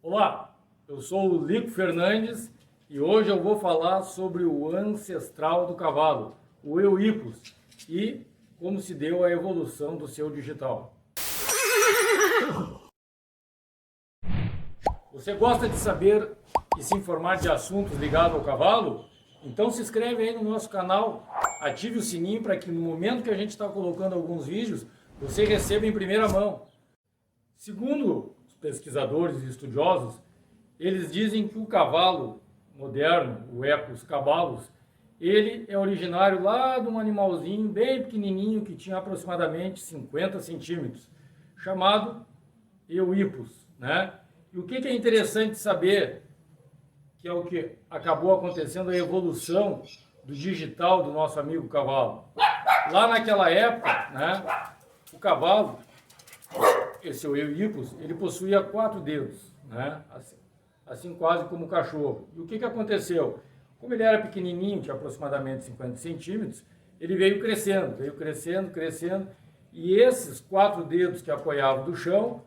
Olá, eu sou o Lico Fernandes e hoje eu vou falar sobre o ancestral do cavalo, o Euípus, e como se deu a evolução do seu digital. Você gosta de saber e se informar de assuntos ligados ao cavalo? Então se inscreve aí no nosso canal, ative o sininho para que no momento que a gente está colocando alguns vídeos, você receba em primeira mão. Segundo os pesquisadores e estudiosos, eles dizem que o cavalo moderno, o Equus cabalus, ele é originário lá de um animalzinho bem pequenininho que tinha aproximadamente 50 centímetros, chamado Euípus, né? E o que é interessante saber, que é o que acabou acontecendo, a evolução do digital do nosso amigo cavalo. Lá naquela época, né, o cavalo, esse Euípus, ele possuía 4 dedos, né, assim quase como o cachorro. E o que aconteceu? Como ele era pequenininho, tinha aproximadamente 50 centímetros, ele veio crescendo, e esses 4 dedos que apoiavam do chão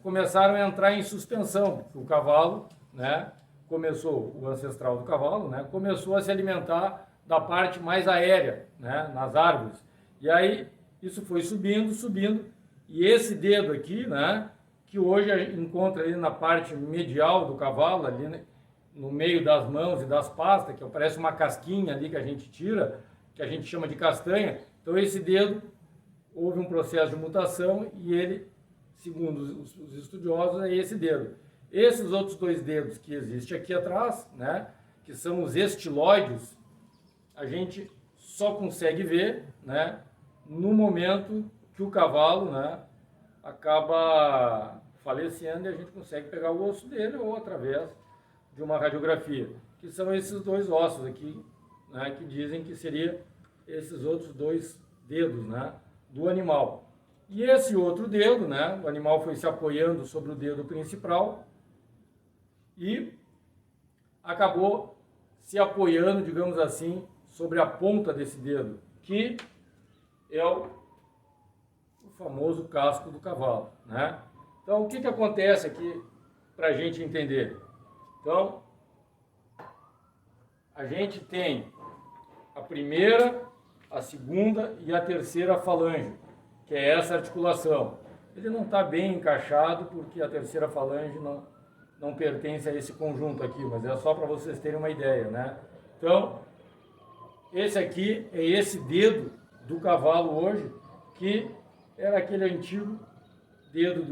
começaram a entrar em suspensão, porque o cavalo, né, o ancestral do cavalo, né, começou a se alimentar da parte mais aérea, né, nas árvores. E aí isso foi subindo, e esse dedo aqui, né, que hoje a gente encontra ali na parte medial do cavalo, ali, né, no meio das mãos e das pastas, que parece uma casquinha ali que a gente tira, que a gente chama de castanha. Então esse dedo, houve um processo de mutação e ele, segundo os estudiosos, é esse dedo. Esses outros 2 dedos que existem aqui atrás, né, que são os estilóides, a gente só consegue ver, né, no momento que o cavalo, né, acaba falecendo e a gente consegue pegar o osso dele ou através de uma radiografia, que são esses 2 ossos aqui, né, que dizem que seria esses outros 2 dedos, né, do animal. E esse outro dedo, né, o animal foi se apoiando sobre o dedo principal e acabou se apoiando, digamos assim, sobre a ponta desse dedo, que é o famoso casco do cavalo, né? Então, o que acontece aqui para a gente entender? Então, a gente tem a primeira, a segunda e a terceira falange, que é essa articulação. Ele não está bem encaixado porque a terceira falange não pertence a esse conjunto aqui, mas é só para vocês terem uma ideia, né? Então, esse aqui é esse dedo do cavalo hoje, que era aquele antigo dedo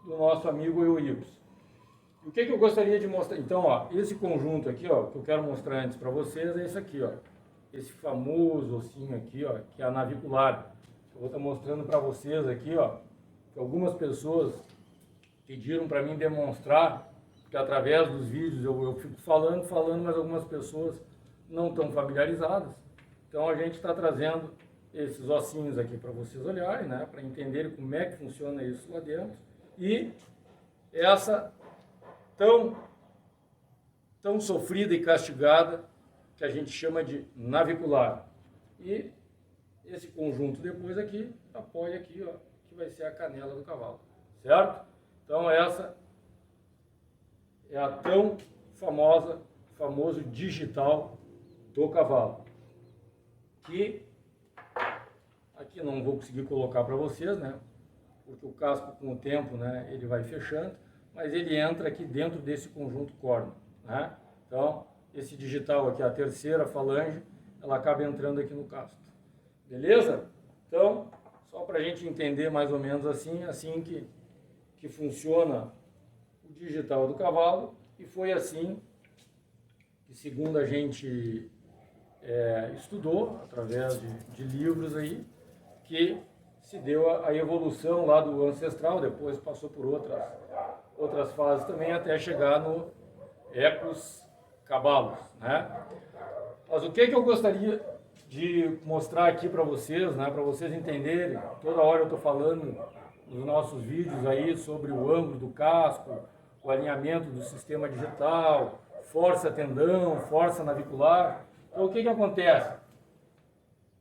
do nosso amigo Euípus. O que eu gostaria de mostrar? Então, ó, esse conjunto aqui, ó, que eu quero mostrar antes para vocês, é esse aqui, ó. Esse famoso ossinho aqui, ó, que é a navicular. Eu vou estar mostrando para vocês aqui, ó, que algumas pessoas pediram para mim demonstrar, que através dos vídeos eu fico falando, mas algumas pessoas não estão familiarizadas. Então a gente está trazendo esses ossinhos aqui para vocês olharem, né, para entenderem como é que funciona isso lá dentro. E essa tão sofrida e castigada que a gente chama de navicular. E esse conjunto depois aqui apoia aqui, ó, que vai ser a canela do cavalo, certo? Então essa é a tão famoso digital do cavalo, que aqui não vou conseguir colocar para vocês, né, porque o casco com o tempo, né, ele vai fechando, mas ele entra aqui dentro desse conjunto córneo, né? Então esse digital aqui, a terceira falange, ela acaba entrando aqui no casco, beleza? Então, só para a gente entender mais ou menos assim que funciona o digital do cavalo, e foi assim que, segundo a gente estudou, através de livros aí, que se deu a evolução lá do ancestral, depois passou por outras fases também, até chegar no Equus cabalus, né? Mas o que eu gostaria de mostrar aqui para vocês, né, para vocês entenderem, toda hora eu estou falando nos nossos vídeos aí sobre o ângulo do casco, o alinhamento do sistema digital, força tendão, força navicular. Então o que acontece?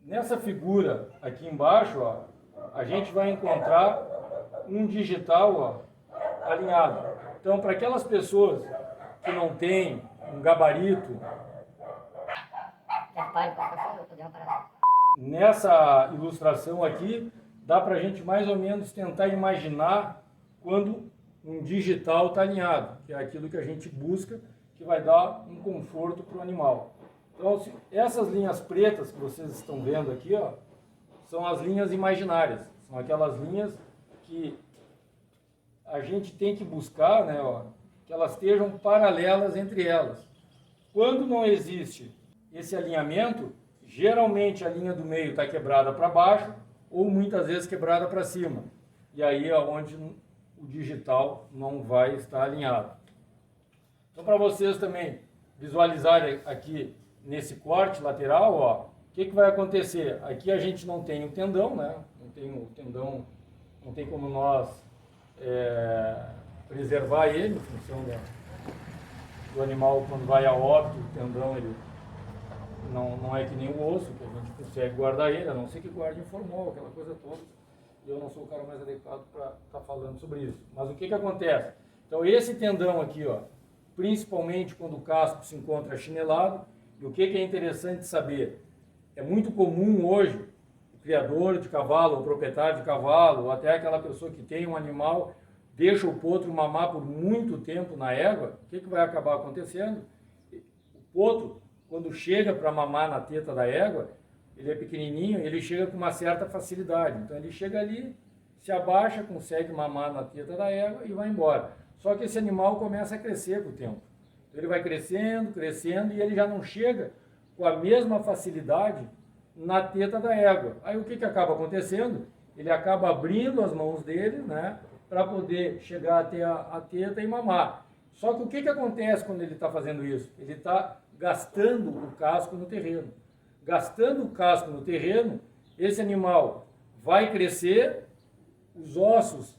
Nessa figura aqui embaixo, ó, a gente vai encontrar um digital, ó, alinhado. Então, para aquelas pessoas que não têm um gabarito, nessa ilustração aqui, dá para a gente mais ou menos tentar imaginar quando um digital está alinhado, que é aquilo que a gente busca, que vai dar um conforto para o animal. Então, essas linhas pretas que vocês estão vendo aqui, ó, são as linhas imaginárias. São aquelas linhas que a gente tem que buscar, né, ó, que elas estejam paralelas entre elas. Quando não existe esse alinhamento, geralmente a linha do meio está quebrada para baixo ou muitas vezes quebrada para cima. E aí é onde o digital não vai estar alinhado. Então, para vocês também visualizarem aqui nesse corte lateral, ó, o que vai acontecer? Aqui a gente não tem o tendão, né? Não tem o tendão, não tem como nós preservar ele em função do animal quando vai a óbito, o tendão ele não é que nem o osso, que a gente consegue guardar ele, a não ser que guarde em formol, aquela coisa toda. Eu não sou o cara mais adequado para estar falando sobre isso. Mas o que acontece? Então esse tendão aqui, ó, principalmente quando o casco se encontra achinelado, e o que é interessante saber? É muito comum hoje o criador de cavalo, o proprietário de cavalo, ou até aquela pessoa que tem um animal, deixa o potro mamar por muito tempo na égua, o que vai acabar acontecendo? O potro, quando chega para mamar na teta da égua, ele é pequenininho, ele chega com uma certa facilidade. Então ele chega ali, se abaixa, consegue mamar na teta da égua e vai embora. Só que esse animal começa a crescer com o tempo. Então ele vai crescendo, crescendo e ele já não chega com a mesma facilidade na teta da égua. Aí o que acaba acontecendo? Ele acaba abrindo as mãos dele, né, para poder chegar até a teta e mamar. Só que o que acontece quando ele está fazendo isso? Ele está gastando o casco no terreno. Gastando o casco no terreno, esse animal vai crescer, os ossos,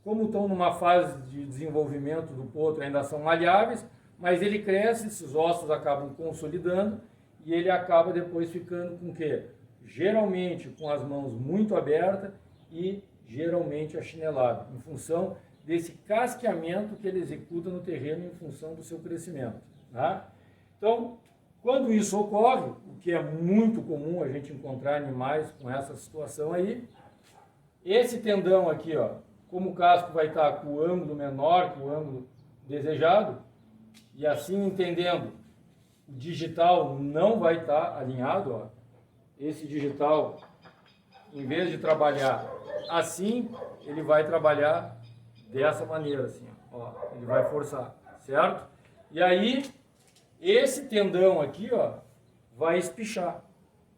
como estão numa fase de desenvolvimento do potro, ainda são maleáveis, mas ele cresce, esses ossos acabam consolidando e ele acaba depois ficando com o quê? Geralmente com as mãos muito abertas e geralmente achinelado, em função desse casqueamento que ele executa no terreno em função do seu crescimento. Tá? Então, quando isso ocorre, o que é muito comum a gente encontrar animais com essa situação aí, esse tendão aqui, ó, como o casco vai estar com o ângulo menor que o ângulo desejado, e assim entendendo, o digital não vai estar alinhado, ó, esse digital, em vez de trabalhar assim, ele vai trabalhar dessa maneira, assim, ó, ele vai forçar, certo? E aí, esse tendão aqui, ó, vai espichar.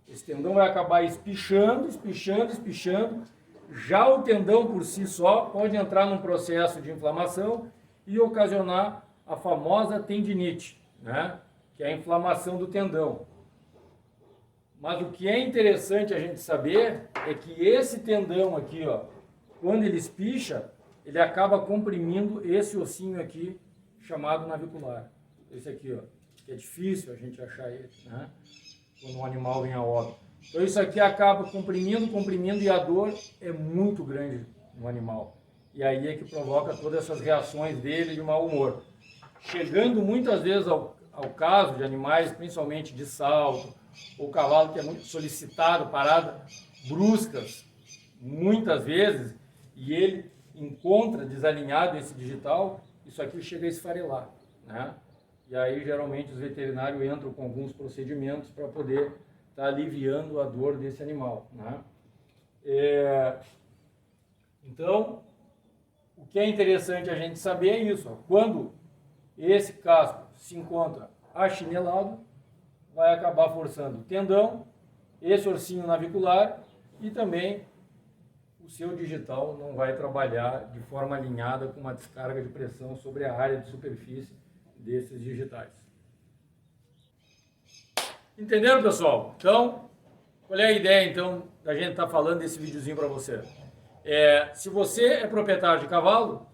Esse tendão vai acabar espichando, espichando, espichando. Já o tendão por si só pode entrar num processo de inflamação e ocasionar a famosa tendinite, né? Que é a inflamação do tendão. Mas o que é interessante a gente saber é que esse tendão aqui, ó, quando ele espicha, ele acaba comprimindo esse ossinho aqui chamado navicular. Esse aqui, ó, que é difícil a gente achar ele, né? Quando um animal vem a óbito. Então isso aqui acaba comprimindo, comprimindo, e a dor é muito grande no animal. E aí é que provoca todas essas reações dele de mau humor. Chegando muitas vezes ao caso de animais, principalmente de salto, ou cavalo que é muito solicitado, parada bruscas, muitas vezes, e ele encontra desalinhado esse digital, isso aqui chega a esfarelar, né? E aí geralmente os veterinários entram com alguns procedimentos para poder estar aliviando a dor desse animal, né? Então, o que é interessante a gente saber é isso, ó, quando esse casco se encontra achinelado, vai acabar forçando o tendão, esse ossinho navicular e também o seu digital não vai trabalhar de forma alinhada com uma descarga de pressão sobre a área de superfície desses digitais. Entenderam, pessoal? Então, qual é a ideia então da gente estar falando desse videozinho para você? Se você é proprietário de cavalo,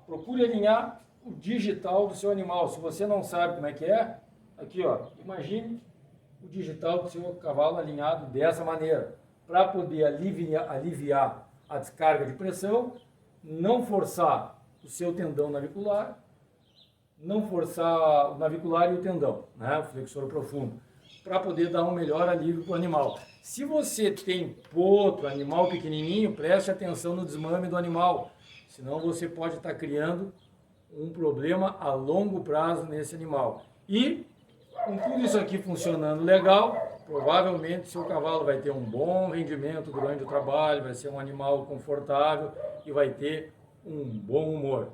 procure alinhar o digital do seu animal. Se você não sabe como é que é, aqui, ó, imagine o digital do seu cavalo alinhado dessa maneira, para poder aliviar a descarga de pressão, não forçar o seu tendão navicular, não forçar o navicular e o tendão, né, o flexor profundo, para poder dar um melhor alívio para o animal. Se você tem potro, animal pequenininho, preste atenção no desmame do animal, senão você pode estar criando um problema a longo prazo nesse animal. E com tudo isso aqui funcionando legal, provavelmente seu cavalo vai ter um bom rendimento durante o trabalho, vai ser um animal confortável e vai ter um bom humor.